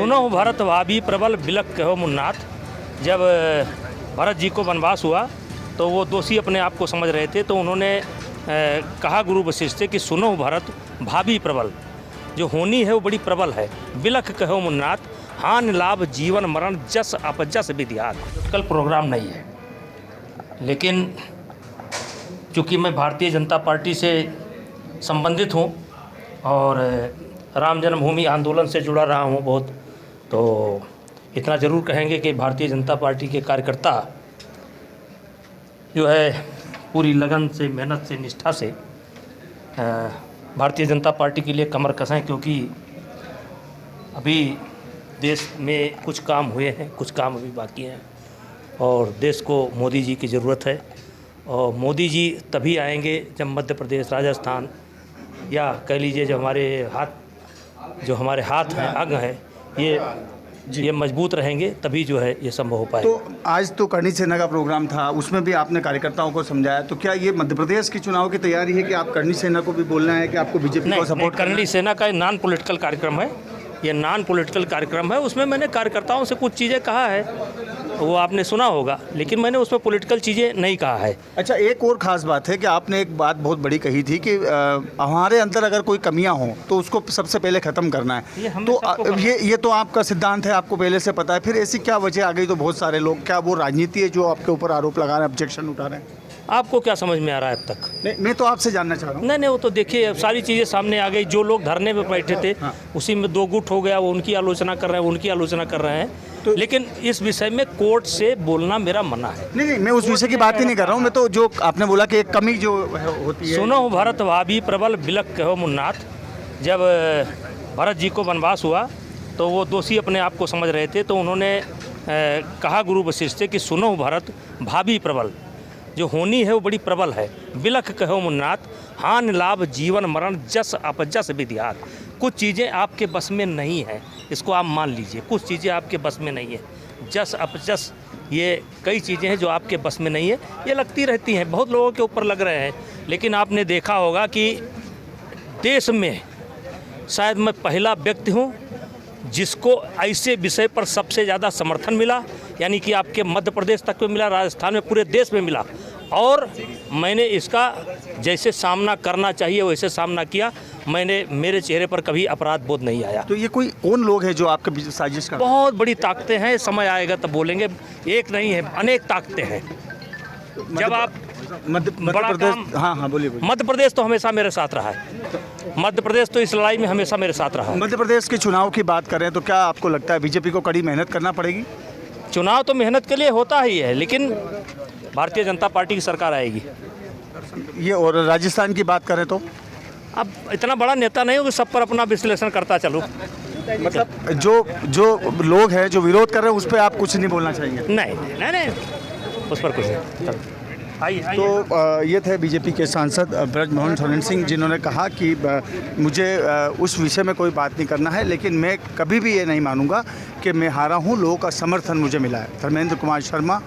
सुनो भरत भाभी प्रबल बिलख कहो मुन्नाथ। जब भरत जी को वनवास हुआ तो वो दोषी अपने आप को समझ रहे थे, तो उन्होंने कहा गुरु वशिष्ठ से कि सुनो भरत भाभी प्रबल, जो होनी है वो बड़ी प्रबल है। बिलख कहो मुन्नाथ, हान लाभ जीवन मरण जस अपजस विधियात। कल प्रोग्राम नहीं है, लेकिन चूँकि मैं भारतीय जनता पार्टी से संबंधित हूँ और राम जन्मभूमि आंदोलन से जुड़ा रहा हूँ बहुत, तो इतना ज़रूर कहेंगे कि भारतीय जनता पार्टी के कार्यकर्ता जो है पूरी लगन से, मेहनत से, निष्ठा से भारतीय जनता पार्टी के लिए कमर कसें, क्योंकि अभी देश में कुछ काम हुए हैं, कुछ काम अभी बाकी हैं और देश को मोदी जी की ज़रूरत है। और मोदी जी तभी आएंगे जब मध्य प्रदेश, राजस्थान या कह लीजिए जो हमारे हाथ हैं, अंग हैं, ये मजबूत रहेंगे, तभी जो है ये संभव हो पाएगा। तो आज तो करणी सेना का प्रोग्राम था, उसमें भी आपने कार्यकर्ताओं को समझाया, तो क्या ये मध्य प्रदेश के चुनाव की तैयारी है कि आप करणी सेना को भी बोलना है कि आपको बीजेपी को सपोर्ट करना है? करणी सेना का नॉन पॉलिटिकल कार्यक्रम है, ये नॉन पॉलिटिकल कार्यक्रम है। उसमें मैंने कार्यकर्ताओं से कुछ चीज़ें कहा है, वो आपने सुना होगा, लेकिन मैंने उसमें पॉलिटिकल चीज़ें नहीं कहा है। अच्छा, एक और ख़ास बात है कि आपने एक बात बहुत बड़ी कही थी कि हमारे अंदर अगर कोई कमियां हों तो उसको सबसे पहले ख़त्म करना है। ये तो आपका सिद्धांत है, आपको पहले से पता है, फिर ऐसी क्या वजह आ गई? तो बहुत सारे लोग, क्या वो राजनीति है जो आपके ऊपर आरोप लगा रहे हैं, ऑब्जेक्शन उठा रहे हैं? आपको क्या समझ में आ रहा है अब तक? नहीं, मैं तो आपसे जानना चाह रहा हूँ। नहीं, वो तो देखिए सारी चीज़ें सामने आ गई। जो लोग धरने में बैठे थे उसी में दो गुट हो गया, वो उनकी आलोचना कर रहे हैं, उनकी आलोचना कर रहे हैं। तो लेकिन इस विषय में कोर्ट से बोलना मेरा मना है। नहीं, मैं उस विषय की बात ही नहीं कर रहा हूँ। मैं तो जो आपने बोला कि एक कमी जो होती है। सुनो भरत भाभी प्रबल बिलख कहो मुन्नाथ। जब भरत जी को वनवास हुआ तो वो दोषी अपने आप को समझ रहे थे, तो उन्होंने कहा गुरु वशिष्ठ से कि सुनो भरत भाभी प्रबल, जो होनी है वो बड़ी प्रबल है। बिलख कहो मुन्नाथ, हान लाभ जीवन मरण जस अपजस विधियात। कुछ चीज़ें आपके बस में नहीं हैं, इसको आप मान लीजिए। कुछ चीज़ें आपके बस में नहीं है, जस अपजस, ये कई चीज़ें हैं जो आपके बस में नहीं है। ये लगती रहती हैं, बहुत लोगों के ऊपर लग रहे हैं, लेकिन आपने देखा होगा कि देश में शायद मैं पहला व्यक्ति हूँ जिसको ऐसे विषय पर सबसे ज़्यादा समर्थन मिला, यानी कि आपके मध्य प्रदेश तक में मिला, राजस्थान में, पूरे देश में मिला। और मैंने इसका जैसे सामना करना चाहिए वैसे सामना किया। मेरे चेहरे पर कभी अपराध बोध नहीं आया। तो ये कोई कौन लोग हैं जो आपके बीच साजिश कर? बहुत बड़ी ताकतें हैं, समय आएगा तब बोलेंगे। एक नहीं है, अनेक ताकतें हैं। जब आप बड़ा काम, हाँ बोलिए। मध्य प्रदेश तो हमेशा मेरे साथ रहा है। मध्य प्रदेश तो इस लड़ाई में हमेशा मेरे साथ रहा है। मध्य प्रदेश के चुनाव की बात करें तो क्या आपको लगता है बीजेपी को कड़ी मेहनत करना पड़ेगी? चुनाव तो मेहनत के लिए होता ही है, लेकिन भारतीय जनता पार्टी की सरकार आएगी। ये और राजस्थान की बात करें तो अब इतना बड़ा नेता नहीं हूँ कि सब पर अपना विश्लेषण करता चलूँ। मतलब जो लोग हैं जो विरोध कर रहे हैं उस पर आप कुछ नहीं बोलना चाहिए? नहीं, उस पर कुछ नहीं। तो ये थे बीजेपी के सांसद ब्रजमोहन सोरेन सिंह, जिन्होंने कहा कि मुझे उस विषय में कोई बात नहीं करना है, लेकिन मैं कभी भी ये नहीं मानूंगा कि मैं हारा हूँ। लोगों का समर्थन मुझे मिला है। धर्मेंद्र कुमार शर्मा,